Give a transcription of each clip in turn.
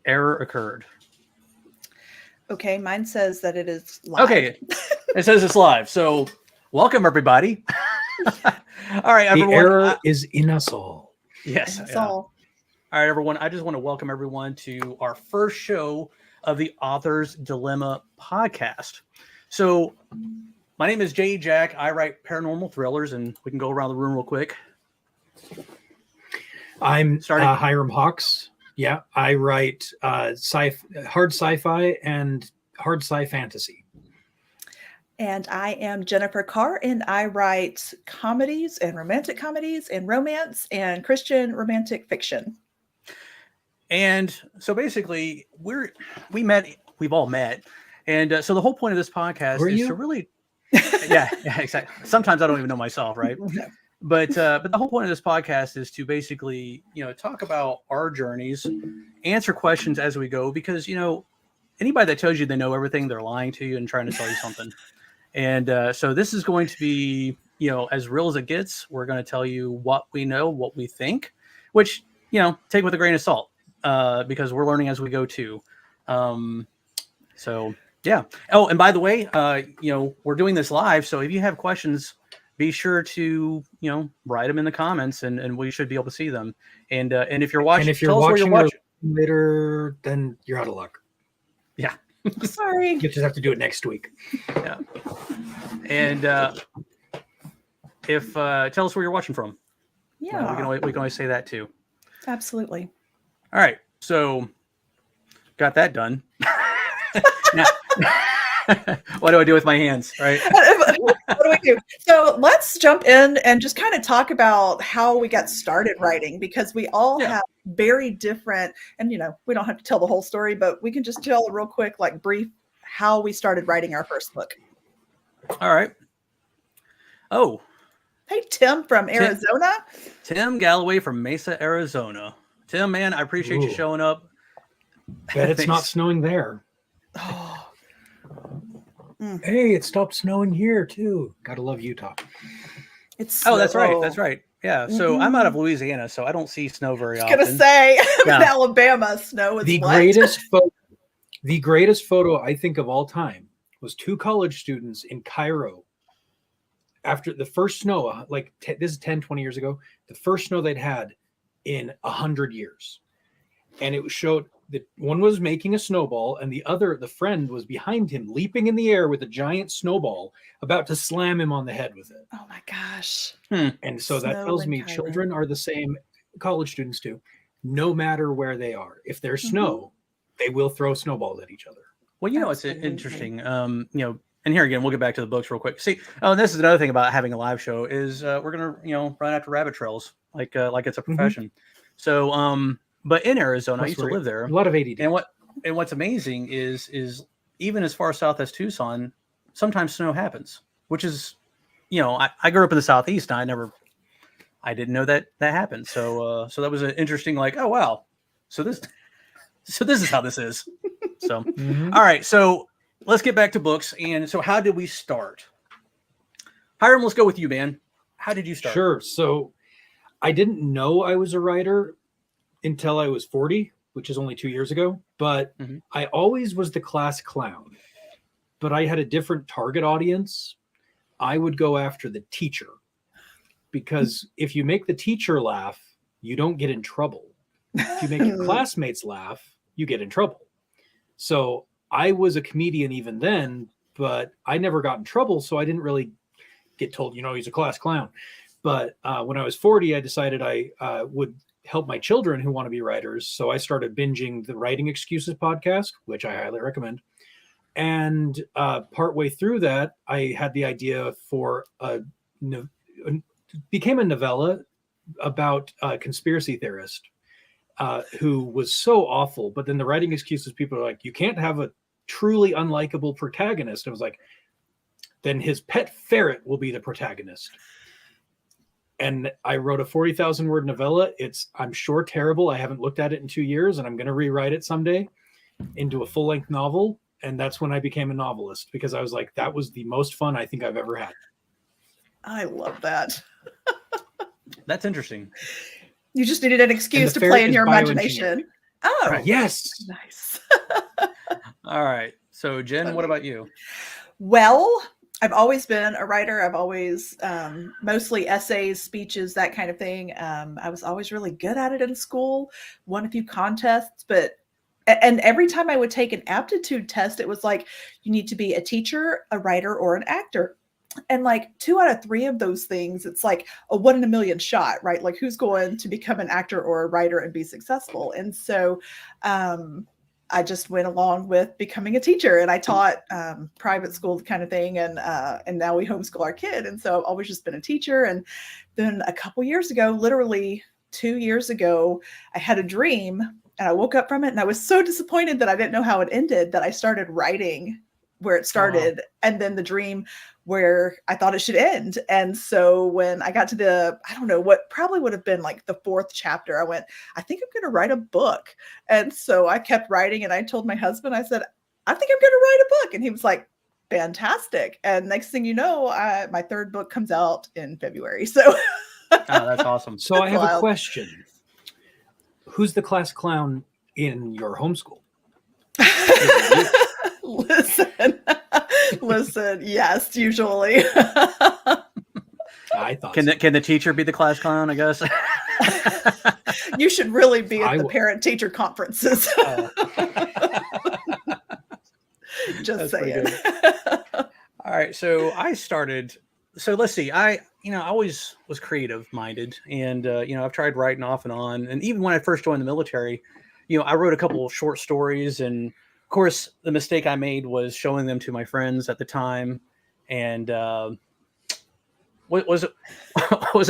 Error occurred. Okay, mine says that it is live. Okay, it says it's live. So welcome, everybody. All right, everyone. The error is in us all. Yes. That's all. All right, everyone. I just want to welcome everyone to our first show of the Author's Dilemma podcast. So my name is J. Jack. I write paranormal thrillers, and we can go around the room real quick. I'm Hyrum Hawks. Yeah, I write hard sci-fi and hard sci fantasy. And I am Jennifer Carr, and I write comedies and romance and Christian romantic fiction. And so basically, we've all met. And so the whole point of this podcast is to really, yeah, exactly. Sometimes I don't even know myself, right? But the whole point of this podcast is to basically, talk about our journeys, answer questions as we go, because, anybody that tells you they know everything, they're lying to you and trying to tell you something. And so this is going to be, as real as it gets. We're going to tell you what we know, what we think, which, take with a grain of salt, because we're learning as we go too. So, yeah. Oh, and by the way, we're doing this live. So if you have questions, be sure to, write them in the comments, and we should be able to see them. And if you're watching, tell us where you're watching later, then you're out of luck. Yeah. Sorry. You just have to do it next week. Yeah. And if tell us where you're watching from. Yeah. We can always say that too. Absolutely. All right. So got that done. Now, what do I do with my hands? Right. What do we do? So let's jump in and just kind of talk about how we got started writing, because we all have very different, and we don't have to tell the whole story, but we can just tell a real quick, brief how we started writing our first book. All right. Oh. Hey, Tim from Arizona. Tim Galloway from Mesa, Arizona. Tim, man, I appreciate you showing up. Bet it's not snowing there. Oh. Hey, it stopped snowing here too. Gotta love Utah. That's right. That's right. Yeah. So I'm out of Louisiana, so I don't see snow very often. I was gonna say, in Alabama, snow is the greatest photo I think of all time was two college students in Cairo after the first snow. This is 10, 20 years ago. The first snow they'd had in 100 years, and it showed that one was making a snowball, and the friend was behind him, leaping in the air with a giant snowball, about to slam him on the head with it. Oh my gosh. And so that tells me children are the same, college students too, no matter where they are. If there's snow, they will throw snowballs at each other. Well, it's interesting. And here again, we'll get back to the books real quick. See, and this is another thing about having a live show is we're gonna, run after rabbit trails like it's a profession. So but in Arizona, I used to live there. A lot of ADD. And what's amazing is even as far south as Tucson, sometimes snow happens, which is, I grew up in the Southeast, and I didn't know that happened. So that was an interesting, oh wow, so this is how this is. So all right, so let's get back to books. And so how did we start? Hyrum, let's go with you, man. How did you start? Sure. So I didn't know I was a writer until I was 40, which is only 2 years ago. But I always was the class clown. But I had a different target audience. I would go after the teacher. Because if you make the teacher laugh, you don't get in trouble. If you make your classmates laugh, you get in trouble. So I was a comedian even then, but I never got in trouble. So I didn't really get told, he's a class clown. But when I was 40, I decided I would help my children who want to be writers. So I started binging the Writing Excuses podcast, which I highly recommend. And partway through that, I had the idea for became a novella about a conspiracy theorist who was so awful. But then the Writing Excuses people are like, you can't have a truly unlikable protagonist. I was like, then his pet ferret will be the protagonist. And I wrote a 40,000 word novella. It's, I'm sure, terrible. I haven't looked at it in 2 years, and I'm going to rewrite it someday into a full length novel. And that's when I became a novelist, because I was like, that was the most fun I think I've ever had. I love that. That's interesting. You just needed an excuse to play in your imagination. Oh, Right. Yes. nice. All right. So Jen, what about you? Well, I've always been a writer. I've always mostly essays, speeches, that kind of thing. I was always really good at it in school, won a few contests, and every time I would take an aptitude test, it was like, you need to be a teacher, a writer, or an actor. And like 2 out of 3 of those things, it's like a 1 in a million shot, right? Like, who's going to become an actor or a writer and be successful? And so I just went along with becoming a teacher, and I taught private school kind of thing. And now we homeschool our kid. And so I've always just been a teacher. And then a couple years ago, literally 2 years ago, I had a dream, and I woke up from it, and I was so disappointed that I didn't know how it ended, that I started writing where it started, and then the dream where I thought it should end. And so when I got to I don't know, what probably would have been like the 4th chapter, I went, I think I'm going to write a book. And so I kept writing, and I told my husband, I said, I think I'm going to write a book. And he was like, fantastic. And next thing you know, my 3rd book comes out in February. So that's awesome. So I have a question. Who's the class clown in your homeschool? Listen, yes, usually. I thought can the teacher be the class clown, I guess? You should really be at the parent-teacher conferences. Just saying. All right, so I started. So let's see. I always was creative minded, and I've tried writing off and on. And even when I first joined the military, I wrote a couple of short stories, and of course, the mistake I made was showing them to my friends at the time, and wasn't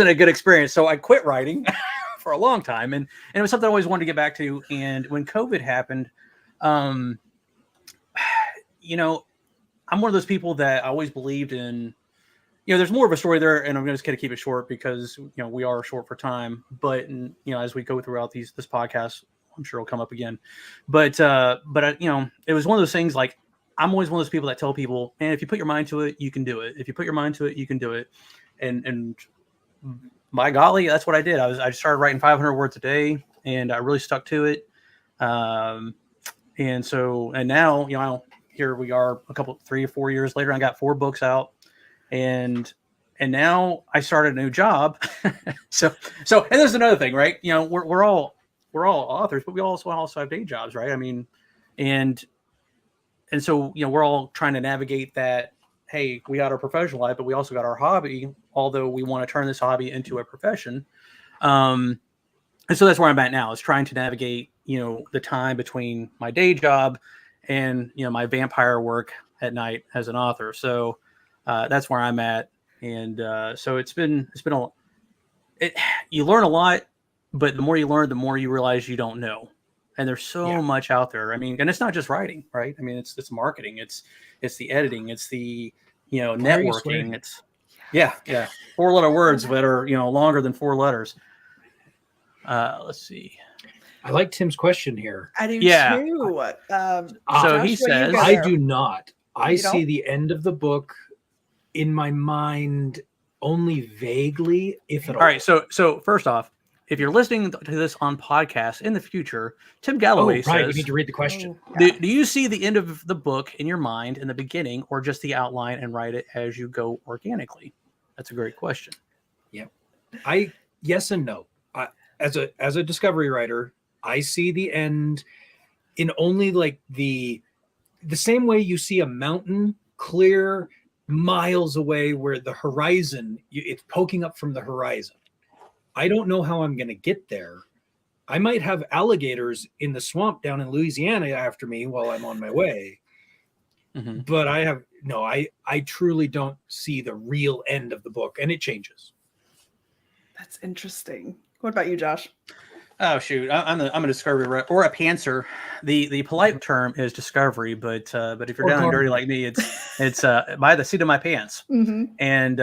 a good experience. So I quit writing for a long time, and it was something I always wanted to get back to. And when COVID happened, I'm one of those people that I always believed in. There's more of a story there, and I'm just going to keep it short because we are short for time. But as we go throughout this podcast, I'm sure it'll come up again. But it was one of those things. Like, I'm always one of those people that tell people, man, if you put your mind to it, you can do it. If you put your mind to it, you can do it. And by golly, that's what I did. I started writing 500 words a day, and I really stuck to it. And now here we are, 3 or 4 years later. I got 4 books out. And now I started a new job. so and there's another thing, right? We're all authors, but we also have day jobs, right? I mean, and so we're all trying to navigate that. Hey, we got our professional life, but we also got our hobby. Although we want to turn this hobby into a profession, and so that's where I'm at now, is trying to navigate the time between my day job and my vampire work at night as an author. So that's where I'm at, and so it's been you learn a lot, but the more you learn, the more you realize you don't know, and there's so much out there. I mean, and it's not just writing, right? I mean, it's marketing, it's the editing, it's the networking, it's 4-letter words that are longer than 4 letters. Let's see. I like Tim's question here. I do too. So Josh, he says, I do not. I see don't? the end of the book in my mind only vaguely, if at all. All right. So first off, if you're listening to this on podcast in the future, Tim Galloway says, you need to read the question. Do you see the end of the book in your mind in the beginning, or just the outline and write it as you go organically? That's a great question. Yeah. Yes and no. As a discovery writer, I see the end in only like the same way you see a mountain clear miles away, where the horizon, it's poking up from the horizon. I don't know how I'm going to get there. I might have alligators in the swamp down in Louisiana after me while I'm on my way. Mm-hmm. But I truly don't see the real end of the book, and it changes. That's interesting. What about you, Josh? Oh shoot, I'm a discovery or a pantser. The polite term is discovery, but if you're down and dirty like me, it's by the seat of my pants. Mm-hmm. And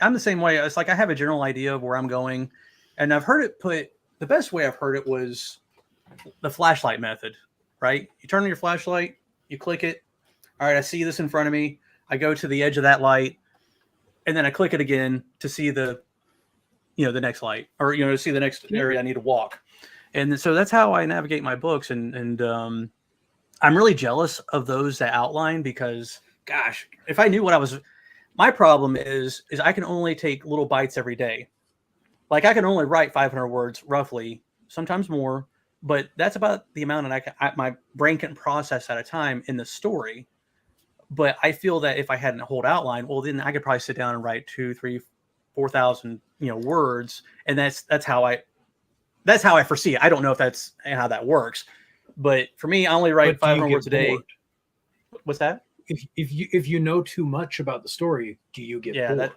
I'm the same way. It's like I have a general idea of where I'm going, and I've heard it put. The best way I've heard it was the flashlight method. Right? You turn on your flashlight, you click it. All right, I see this in front of me. I go to the edge of that light, and then I click it again to see the next light, or to see the next area I need to walk. And so that's how I navigate my books. And I'm really jealous of those that outline because, gosh, if I knew what I was, my problem is I can only take little bites every day. Like I can only write 500 words roughly, sometimes more, but that's about the amount that my brain can process at a time in the story. But I feel that if I hadn't a whole outline, well, then I could probably sit down and write 2, 3, 4,000, words. And that's how I foresee it. I don't know if that's how that works, but for me, I only write 500 words a day. What's that? If you know too much about the story, do you get bored?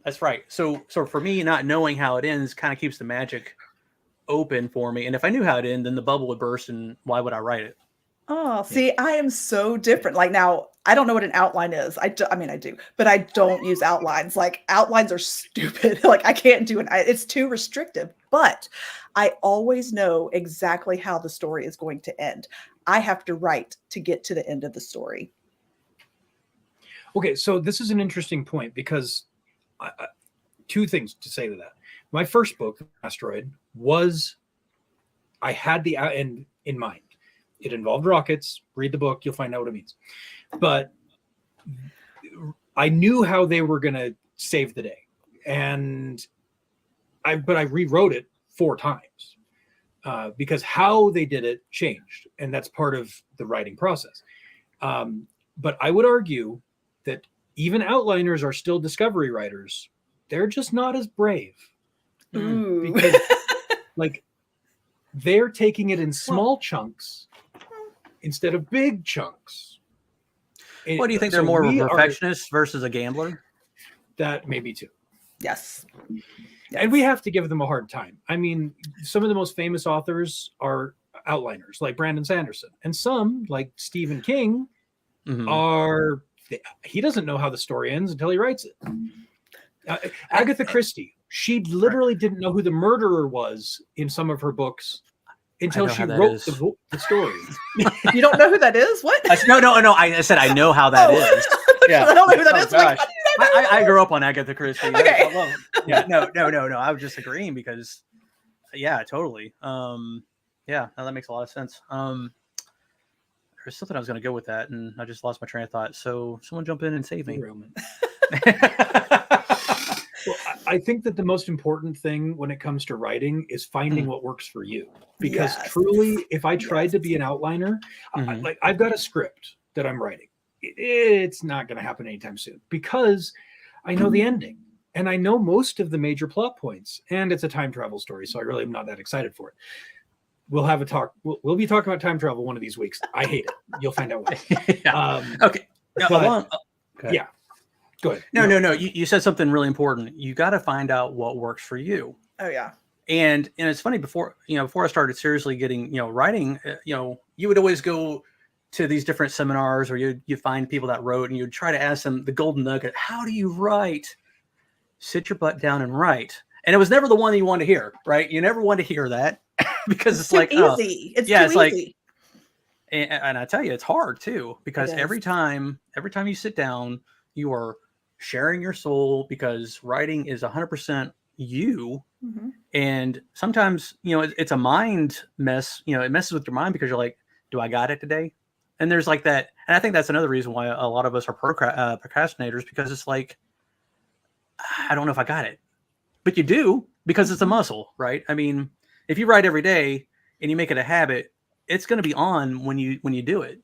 That's right. So for me, not knowing how it ends kind of keeps the magic open for me. And if I knew how it ended, then the bubble would burst, and why would I write it? Oh, see, I am so different. Like now, I don't know what an outline is. I mean, I do, but I don't use outlines. Like outlines are stupid. Like I can't do it. It's too restrictive. But I always know exactly how the story is going to end. I have to write to get to the end of the story. Okay, so this is an interesting point because two things to say to that. My first book, Asteroid, I had the end in mind. It involved rockets. Read the book, you'll find out what it means. But I knew how they were going to save the day. And I rewrote it 4 times because how they did it changed. And that's part of the writing process. But I would argue that even outliners are still discovery writers. They're just not as brave. Ooh. Because like they're taking it in small chunks instead of big chunks. What do you think? They're more of a perfectionist versus a gambler? That maybe too. Yes. And we have to give them a hard time. I mean, some of the most famous authors are outliners, like Brandon Sanderson. And some, like Stephen King, he doesn't know how the story ends until he writes it. Agatha Christie, she literally didn't know who the murderer was in some of her books until she wrote the story. You don't know who that is? What? No. I said I know how that is. Yeah. I don't know who that is. Gosh. I grew up on Agatha Christie. Okay. I love it. Yeah. No. I was just agreeing because, yeah, totally. Yeah, no, that makes a lot of sense. There's something I was going to go with that, and I just lost my train of thought. So someone jump in and save me. Well, I think that the most important thing when it comes to writing is finding what works for you. Because truly, if I tried to be an outliner, I've got a script that I'm writing. It's not going to happen anytime soon because I know the ending and I know most of the major plot points, and it's a time travel story, so I really am not that excited for it. We'll have a talk. We'll be talking about time travel one of these weeks. I hate it. You'll find out why. Okay. Yeah. Go ahead. No. You said something really important. You got to find out what works for you. Oh yeah. And it's funny, before I started seriously getting, writing, you would always go to these different seminars, or you find people that wrote, and you'd try to ask them the golden nugget. How do you write? Sit your butt down and write. And it was never the one that you wanted to hear, right? You never want to hear that because it's like easy. It's too easy. And I tell you, it's hard too, because every time you sit down, you are sharing your soul, because writing is 100% you. And sometimes, it's a mind mess, it messes with your mind because you're like, do I got it today? And there's like that. And I think that's another reason why a lot of us are procrastinators, because it's like, I don't know if I got it, but you do, because it's a muscle, right? I mean, if you write every day and you make it a habit, it's going to be on when you do it.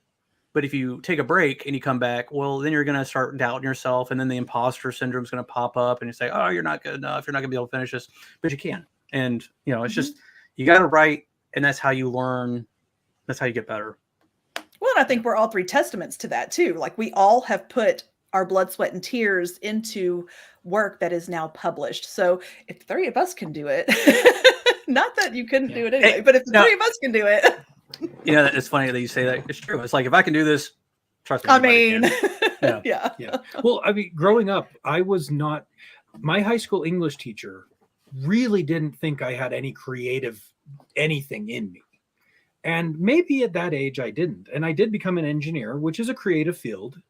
But if you take a break and you come back, well, then you're going to start doubting yourself. And then the imposter syndrome is going to pop up and you say, oh, you're not good enough. You're not going to be able to finish this, but you can. And, it's just, you got to write, and that's how you learn. That's how you get better. Well, and I think we're all 3 testaments to that too. Like we all have put our blood, sweat, and tears into work that is now published. So if 3 of us can do it, not that you couldn't do it anyway, but if the 3 of us can do it. It's funny that you say that. It's true. It's like, if I can do this, trust me. I mean, yeah. Well, I mean, growing up, my high school English teacher really didn't think I had any creative anything in me. And maybe at that age I didn't. And I did become an engineer, which is a creative field,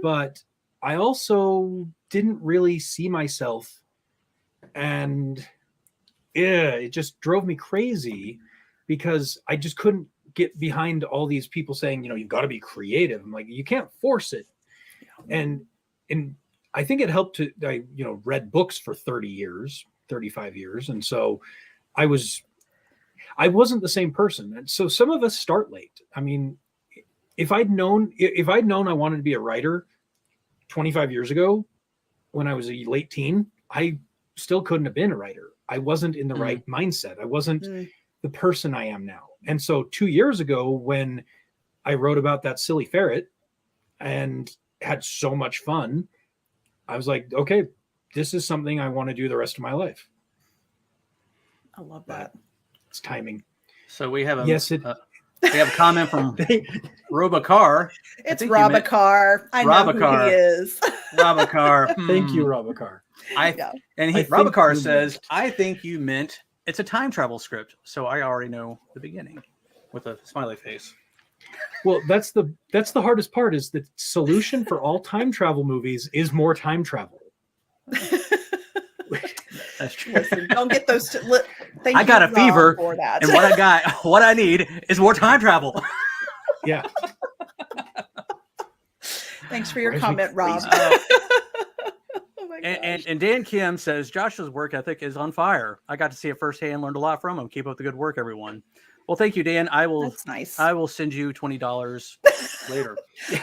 but I also didn't really see myself. And it just drove me crazy because I just couldn't get behind all these people saying, you've got to be creative. I'm like, you can't force it. And I think it helped to, I read books for 35 years. And so I wasn't the same person. And so some of us start late. I mean, if I'd known I wanted to be a writer 25 years ago when I was a late teen, I still couldn't have been a writer. I wasn't in the right mindset. I wasn't the person I am now. And so 2 years ago, when I wrote about that silly ferret and had so much fun, I was like, okay, this is something I want to do the rest of my life. I love that. It's timing. So we have we have a comment from Carr. It's Carr. I know who he is. Carr. Thank you, Carr. Carr says, I think you meant it's a time travel script. So I already know the beginning with a smiley face. Well, that's the hardest part, is the solution for all time travel movies is more time travel. That's true. Listen, don't get those. I got a fever, for that. And what I need is more time travel. Yeah. Thanks for your comment, Rob. And Dan Kim says Josh's work ethic is on fire. I got to see it firsthand, learned a lot from him. Keep up the good work, everyone. Well, thank you, Dan. That's nice. I will send you $20 later.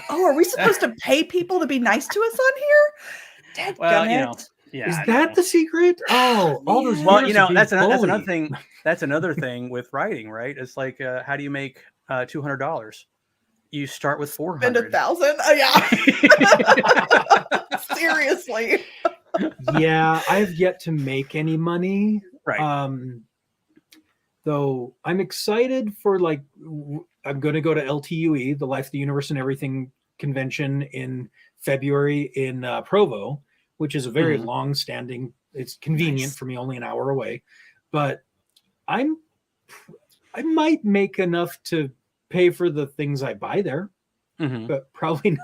Oh, are we supposed to pay people to be nice to us on here? Dadgummit. Yeah, is that the secret? Oh, all those. Well, that's another thing. That's another thing with writing, right? It's like, how do you make $200? You start with $400. Spend $1,000. Oh, yeah. Seriously. Yeah, I've yet to make any money. Right. Though I'm excited for, like, I'm going to go to LTUE, the Life, the Universe, and Everything convention in February in Provo, which is a very long-standing. It's convenient for me, only an hour away, but I might make enough to pay for the things I buy there, but probably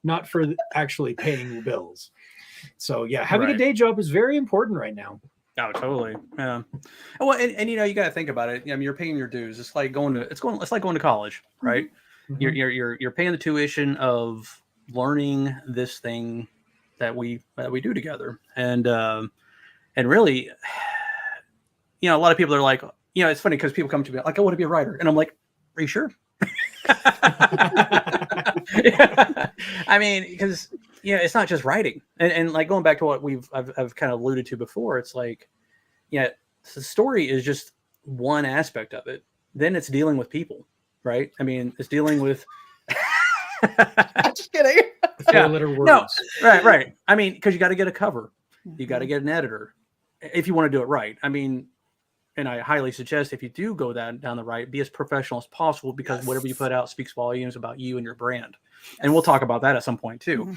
not for actually paying the bills. So yeah, having a day job is very important right now. Oh, totally. Yeah. Well, and you got to think about it. I mean, you're paying your dues. It's like going to college, right? You're paying the tuition of learning this thing that we do together, and really, a lot of people are like, it's funny because people come to me like, I want to be a writer, and I'm like, are you sure? I mean, because it's not just writing, and like going back to what I've kind of alluded to before. It's like, the story is just one aspect of it. Then it's dealing with people, right? I mean, it's dealing with. I'm just kidding. Four-letter words. No, right. I mean, because you got to get a cover, you got to get an editor, if you want to do it right. I mean, and I highly suggest if you do go down the right, be as professional as possible, because whatever you put out speaks volumes about you and your brand. And we'll talk about that at some point too.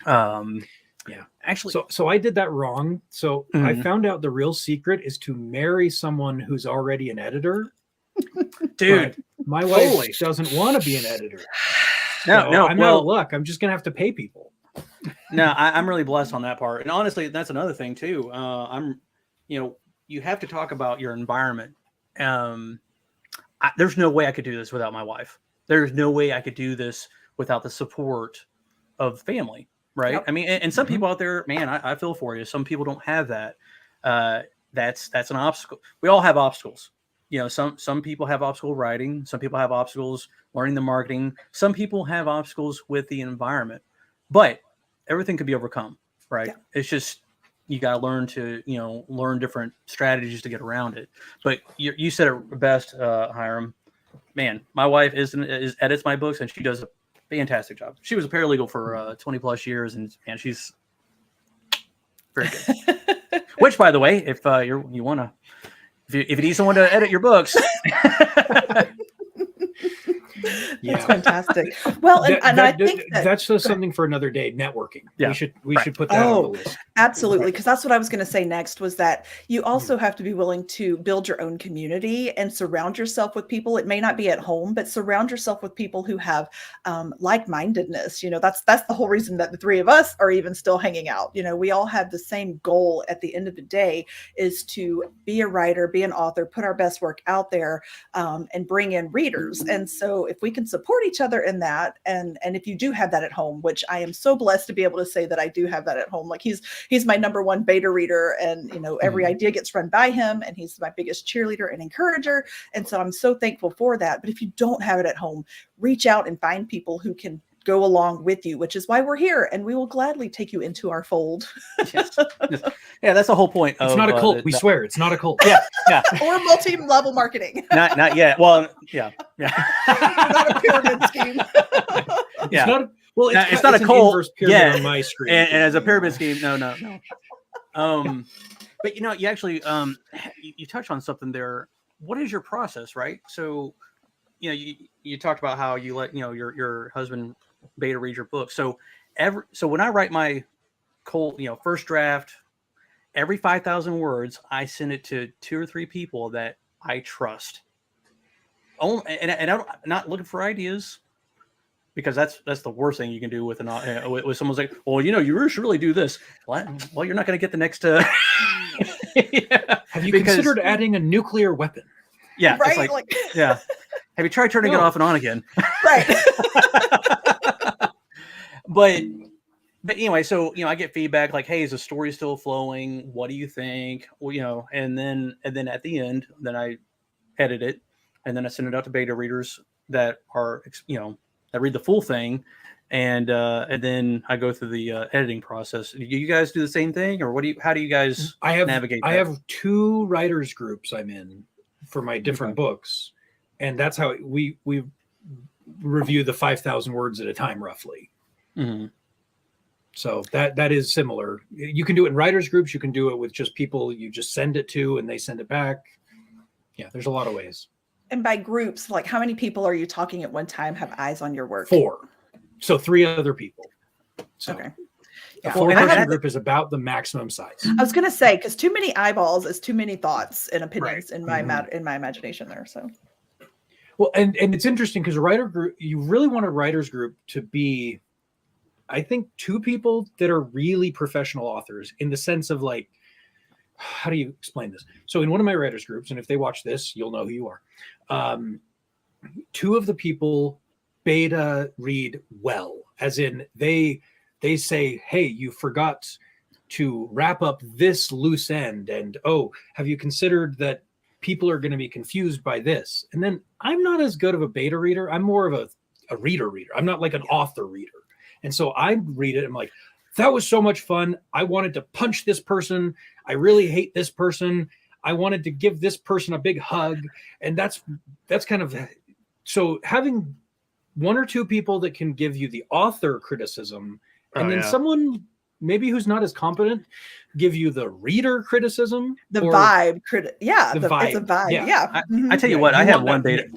Yeah, actually. So I did that wrong. So I found out the real secret is to marry someone who's already an editor. Dude, but my wife doesn't want to be an editor. No, I'm out of luck. I'm just gonna have to pay people. No, I'm really blessed on that part. And honestly, that's another thing too. You have to talk about your environment. There's no way I could do this without my wife. There's no way I could do this without the support of family, right? Yep. I mean, and some people out there, man, I feel for you. Some people don't have that. That's an obstacle. We all have obstacles. Some people have obstacles writing. Some people have obstacles learning the marketing. Some people have obstacles with the environment. But everything could be overcome, right? Yeah. It's just you got to learn to learn different strategies to get around it. But you said it best, Hyrum. Man, my wife edits my books, and she does a fantastic job. She was a paralegal for 20 plus years, and she's very good. Which, by the way, if you want to, if you need someone to edit your books, That's fantastic. Well, I think that's just something for another day. Networking. Yeah. We should put that on the list. Absolutely, because that's what I was going to say next, was that you also have to be willing to build your own community and surround yourself with people. It may not be at home, but surround yourself with people who have like-mindedness. That's the whole reason that the three of us are even still hanging out. We all have the same goal at the end of the day, is to be a writer, be an author, put our best work out there, and bring in readers. And so if we can support each other in that, and if you do have that at home, which I am so blessed to be able to say that I do have that at home, like he's my number one beta reader, and every idea gets run by him, and he's my biggest cheerleader and encourager. And so I'm so thankful for that. But if you don't have it at home, reach out and find people who can go along with you, which is why we're here, and we will gladly take you into our fold. Yes. Yeah, that's the whole point. It's not a cult. We swear it's not a cult. Yeah. Or multi-level marketing. Not yet. Well, yeah. Not a pyramid scheme. Yeah. It's not a cult. Yeah. On my screen. And as a pyramid scheme, no. But you actually you touched on something there. What is your process, right? So, you talked about how you let your husband beta read your book. So when I write my first draft, every 5,000 words, I send it to 2 or 3 people that I trust. Oh, and I'm not looking for ideas, because that's the worst thing you can do with with someone's like, well, you should really do this. Well, you're not going to get the next. Have you considered adding a nuclear weapon? Yeah, right. Yeah. Have you tried turning it off and on again? Right. But anyway, so I get feedback like, hey, is the story still flowing? What do you think? Well, and then at the end, then I edit it, and then I send it out to beta readers that are that read the full thing, and then I go through the editing process. Do you guys do the same thing, or how do you guys navigate that? I have 2 writers groups I'm in for my different books, and that's how we review the 5,000 words at a time, roughly. Mm-hmm. So that is similar. You can do it in writers groups. You can do it with just people you just send it to and they send it back. Yeah, there's a lot of ways. And by groups, like how many people are you talking at one time have eyes on your work? 4. So 3 other people. So okay. A 4-person group is about the maximum size. I was going to say, because too many eyeballs is too many thoughts and opinions in my imagination there. So, well, and it's interesting because a writer group, you really want a writers group to be, I think, 2 people that are really professional authors, in the sense of like, how do you explain this? So in one of my writers groups, and if they watch this, you'll know who you are. 2 of the people beta read well, as in they say, hey, you forgot to wrap up this loose end, and have you considered that people are going to be confused by this? And then I'm not as good of a beta reader. I'm more of a reader. I'm not like an author reader. And so I read it. I'm like, that was so much fun. I wanted to punch this person. I really hate this person. I wanted to give this person a big hug. And that's kind of, so having 1 or 2 people that can give you the author criticism, and then someone maybe who's not as competent give you the reader criticism, the vibe vibe. It's a vibe. Yeah. I tell you what, I have one beta.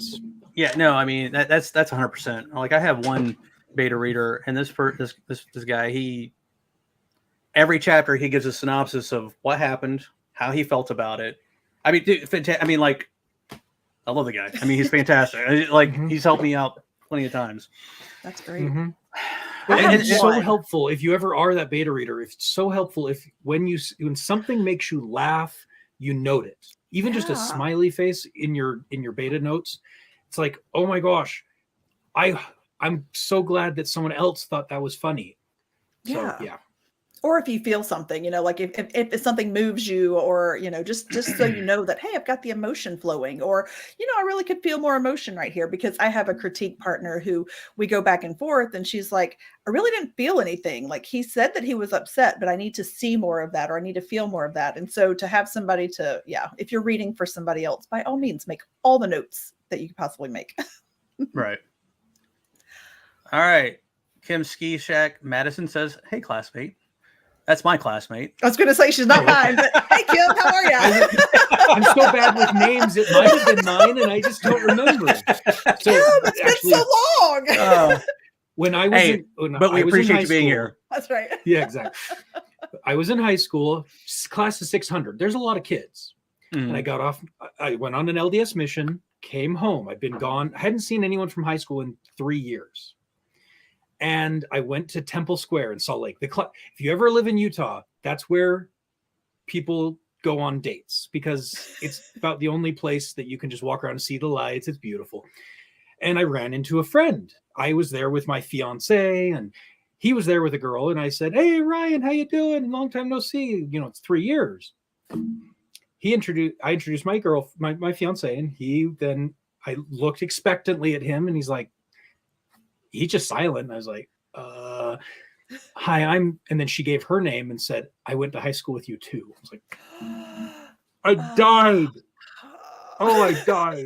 Yeah, no, I mean that's 100%. Like I have one beta reader, and this guy, every chapter he gives a synopsis of what happened, how he felt about it. I mean, dude, like, I love the guy. I mean, he's fantastic. Like he's helped me out plenty of times. That's great. Mm-hmm. And it's so helpful if you ever are that beta reader. It's so helpful if when something makes you laugh, you note it. Even just a smiley face in your beta notes. It's like, oh my gosh, I'm so glad that someone else thought that was funny. So, yeah. Or if you feel something, like if something moves you, or, just so you know that, hey, I've got the emotion flowing, or, I really could feel more emotion right here, because I have a critique partner who we go back and forth, and she's like, I really didn't feel anything. Like, he said that he was upset, but I need to see more of that, or I need to feel more of that. And so to have somebody to, if you're reading for somebody else, by all means, make all the notes that you could possibly make. Right. All right. Kim Ski Shack Madison says, hey, classmate. That's my classmate. I was going to say she's not mine, but hey, Kim, how are you? I'm so bad with names. It might have been mine, and I just don't remember. So Kim, it's been so long. When I was but we appreciate you being here. That's right. Yeah, exactly. I was in high school, class of 600. There's a lot of kids. And I got off. I went on an LDS mission, came home. I've been gone. I hadn't seen anyone from high school in 3 years. And I went to Temple Square in Salt Lake. If you ever live in Utah, that's where people go on dates, because it's about the only place that you can just walk around and see the lights. It's beautiful. And I ran into a friend. I was there with my fiance, and he was there with a girl. And I said, "Hey, Ryan, how you doing? Long time no see. You know, it's 3 years." I introduced my girl, my fiance, and I looked expectantly at him, and he's just silent. And I was like, "Hi, and then she gave her name and said, "I went to high school with you too." I was like, I died. Oh, I died.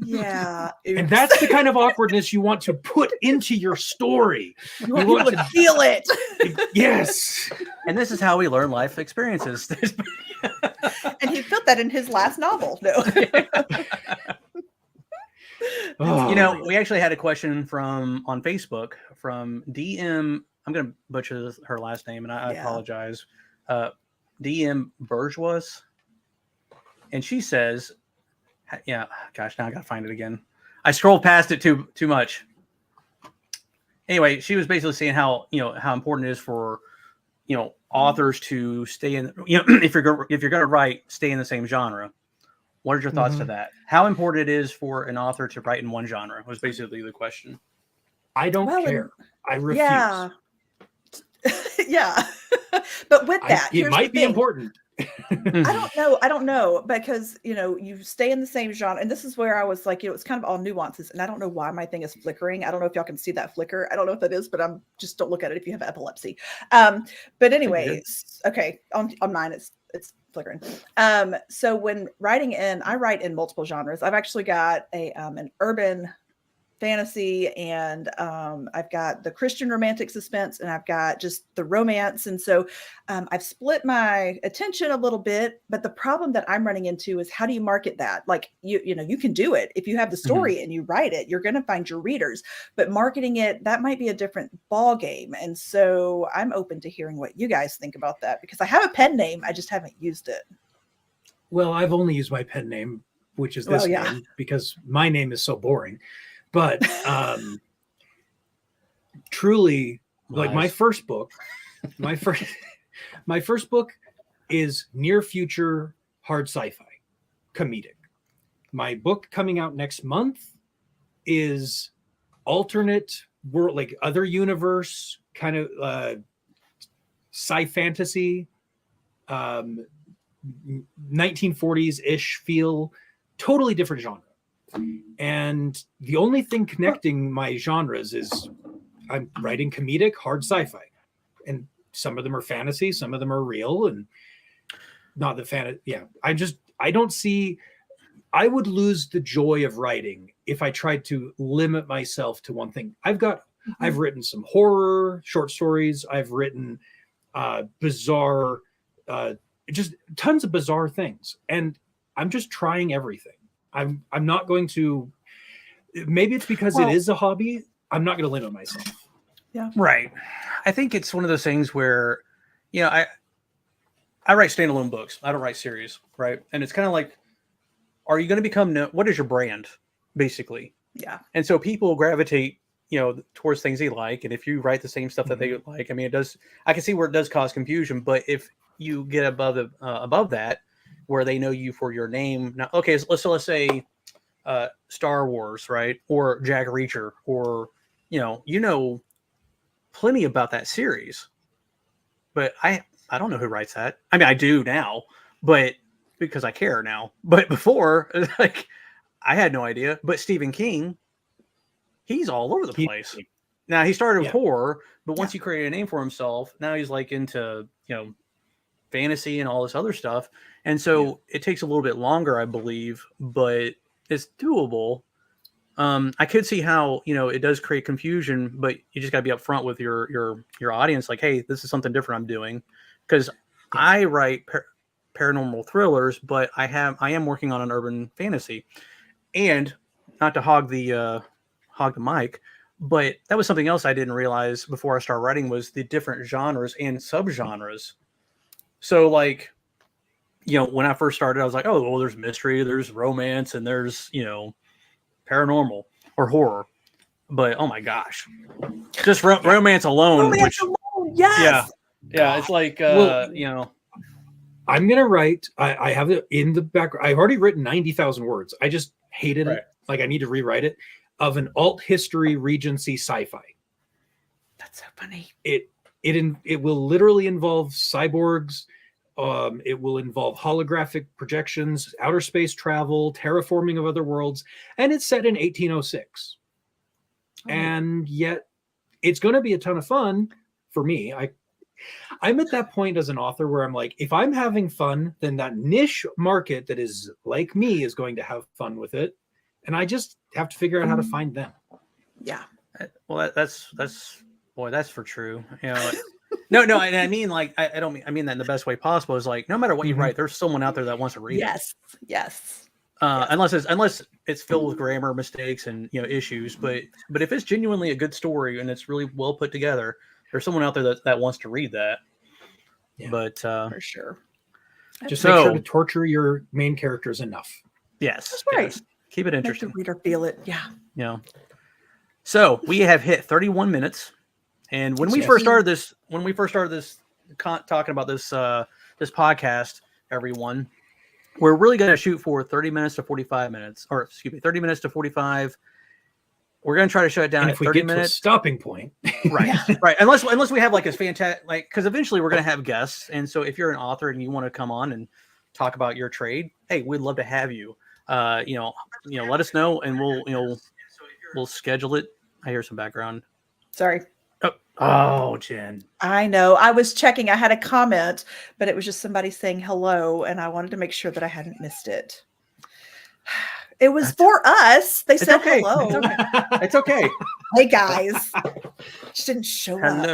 Yeah. And that's the kind of awkwardness you want to put into your story. You want to feel it. Yes. And this is how we learn life experiences. And he put that in his last novel. No. You know, we actually had a question on Facebook from DM. I'm going to butcher her last name, and I apologize. DM Bourgeois. And she says, yeah, gosh, now I got to find it again. I scrolled past it too much. Anyway, she was basically saying how important it is for, authors to stay in, if you're going to write, stay in the same genre. What are your thoughts to that? How important it is for an author to write in one genre was basically the question. I don't care. I refuse. Yeah. Yeah. But with that, it might be important. I don't know, because you stay in the same genre, and this is where I was like, it's kind of all nuances, and I don't know why my thing is flickering. I don't know if y'all can see that flicker. I don't know what that is, but just don't look at it if you have epilepsy. But anyway, okay, on mine it's flickering. So when I write in multiple genres. I've actually got an urban fantasy, and I've got the Christian romantic suspense, and I've got just the romance. And so I've split my attention a little bit, but the problem that I'm running into is, how do you market that? Like, you can do it. If you have the story and you write it, you're going to find your readers, but marketing it, that might be a different ball game. And so I'm open to hearing what you guys think about that, because I have a pen name. I just haven't used it. Well, I've only used my pen name, which is this name, because my name is so boring. But truly, like my first book is near future hard sci-fi comedic. My book coming out next month is alternate world, like other universe, kind of sci fantasy, 1940s ish feel, totally different genre. And the only thing connecting my genres is I'm writing comedic, hard sci-fi, and some of them are fantasy, some of them are real, and not the fantasy. Yeah, I don't see. I would lose the joy of writing if I tried to limit myself to one thing. I've written some horror short stories. I've written bizarre, just tons of bizarre things, and I'm just trying everything. I'm not going to. Maybe it's because it is a hobby. I'm not going to limit myself. Yeah. Right. I think it's one of those things where, I write standalone books. I don't write series, right? And it's kind of like, are you going to become what is your brand, basically? Yeah. And so people gravitate, towards things they like. And if you write the same stuff that they like, I mean, I can see where it does cause confusion. But if you get above that, where they know you for your name. Now, okay, so let's say Star Wars, right? Or Jack Reacher, or plenty about that series. But I don't know who writes that. I mean, I do now, but because I care now. But before, like, I had no idea. But Stephen King, he's all over the place. Now, he started with horror, but once he created a name for himself, now he's like into, fantasy and all this other stuff. And so it takes a little bit longer, I believe, but it's doable. I could see how, it does create confusion, but you just got to be upfront with your audience. Like, hey, this is something different I'm doing, because I write paranormal thrillers, but I am working on an urban fantasy, and not to hog the mic, but that was something else I didn't realize before I started writing, was the different genres and subgenres. So like, when I first started, I was like, oh, well, there's mystery, there's romance, and there's, paranormal or horror. But oh my gosh, just romance alone. Yes. Yeah. It's like, I'm going to write, I have it in the background. I've already written 90,000 words. I just hated it. Like I need to rewrite it, of an alt history Regency sci-fi. That's so funny. It will literally involve cyborgs. It will involve holographic projections, outer space travel, terraforming of other worlds, and it's set in 1806. And yet it's going to be a ton of fun for me. I'm at that point as an author where I'm like, if I'm having fun, then that niche market that is like me is going to have fun with it. And I just have to figure out how to find them. Yeah. Well, that's for true. No, and I mean, like, I mean that in the best way possible. Is like, no matter what you write, there's someone out there that wants to read it. Yes. Unless it's filled with grammar mistakes and issues, but if it's genuinely a good story and it's really well put together, there's someone out there that wants to read that. Yeah. But for sure, just make sure to torture your main characters enough. Yes, that's right. Yes. Keep it interesting. Make the reader feel it. Yeah. So we have hit 31 minutes, and when we first started this, talking about this this podcast, everyone, we're really going to shoot for 30 minutes to 45 minutes, or excuse me, 30 minutes to 45. We're going to try to shut it down and at if we 30 get minutes. To a stopping point. Right. Right. Unless we have like a fantastic, like, because eventually we're going to have guests. And so if you're an author and you want to come on and talk about your trade, hey, we'd love to have you. Let us know and we'll schedule it. I hear some background. Sorry. Oh, Jen. I know. I was checking. I had a comment, but it was just somebody saying hello, and I wanted to make sure that I hadn't missed it. It was for us. They said hello. It's okay. Hey, guys. Just didn't show up.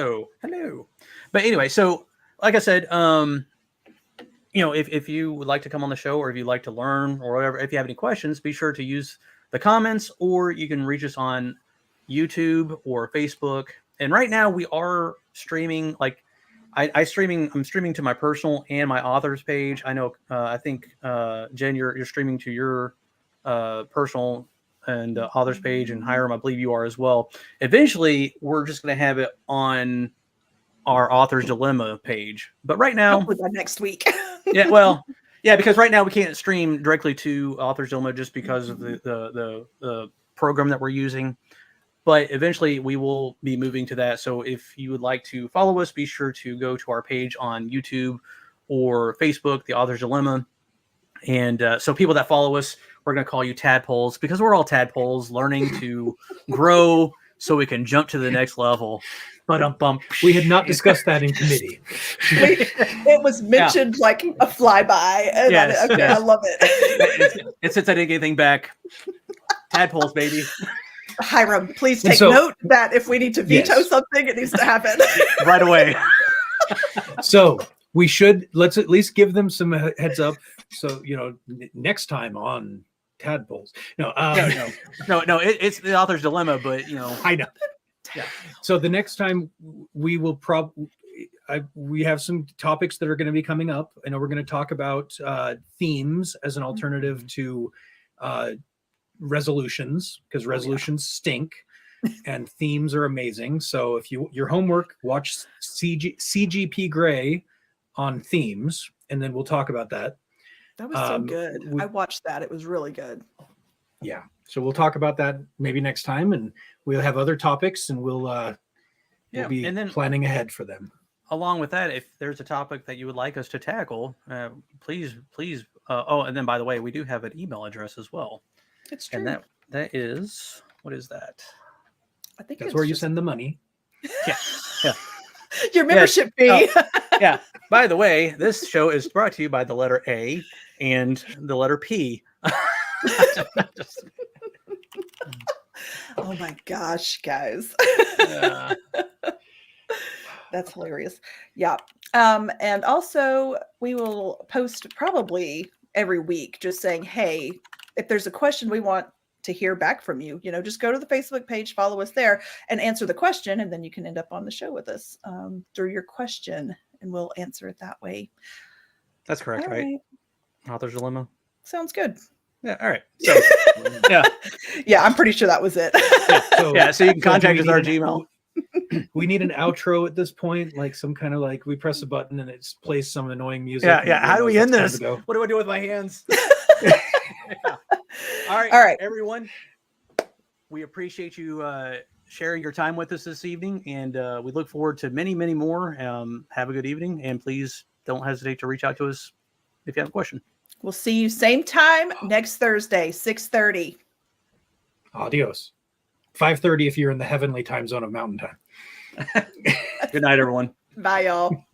Hello. But anyway, so like I said, if you would like to come on the show, or if you'd like to learn or whatever, if you have any questions, be sure to use the comments, or you can reach us on YouTube or Facebook. And right now we are streaming, like I'm streaming to my personal and my author's page. I know, I think, Jen, you're streaming to your personal and author's page, and Hyrum, I believe you are as well. Eventually, we're just going to have it on our Author's Dilemma page. But right now, hopefully by next week. Because right now we can't stream directly to Author's Dilemma just because of the program that we're using. But eventually we will be moving to that. So if you would like to follow us, be sure to go to our page on YouTube or Facebook, The Author's Dilemma. And so people that follow us, we're going to call you tadpoles, because we're all tadpoles learning to grow so we can jump to the next level. But we had not discussed that in committee. It was mentioned like a flyby. And I love it. It's since I didn't get anything back. Tadpoles, baby. Hiram, please take note that if we need to veto something, it needs to happen right away. So let's at least give them some heads up. So, next time on Tadpoles. No, it's the Author's Dilemma, but I know. Yeah. So the next time we will we have some topics that are going to be coming up. I know we're going to talk about themes as an alternative to resolutions, because resolutions stink and themes are amazing. So if your homework, watch CGP Grey on themes, and then we'll talk about that. That was so good. I watched that. It was really good. Yeah. So we'll talk about that maybe next time, and we'll have other topics, and we'll be planning ahead for them. Along with that, if there's a topic that you would like us to tackle, please. And then, by the way, we do have an email address as well. It's true. And that is, what is that? I think that's where you send the money. Yeah. Your membership fee. Yeah. By the way, this show is brought to you by the letter A and the letter P. Oh my gosh, guys. That's hilarious. Yeah. And also we will post probably every week just saying, hey, if there's a question we want to hear back from you, just go to the Facebook page, follow us there, and answer the question, and then you can end up on the show with us through your question, and we'll answer it that way. That's correct, right? Author's Dilemma. Sounds good. Yeah. All right. So, yeah, I'm pretty sure that was it. So you can contact us at our Gmail. We need an outro at this point, like some kind of we press a button and it plays some annoying music. Yeah. How do we end this? What do I do with my hands? All right, everyone. We appreciate you sharing your time with us this evening, and we look forward to many, many more. Have a good evening, and please don't hesitate to reach out to us if you have a question. We'll see you same time next Thursday, 6:30. Adios. 5:30 if you're in the heavenly time zone of Mountain Time. Good night, everyone. Bye, y'all.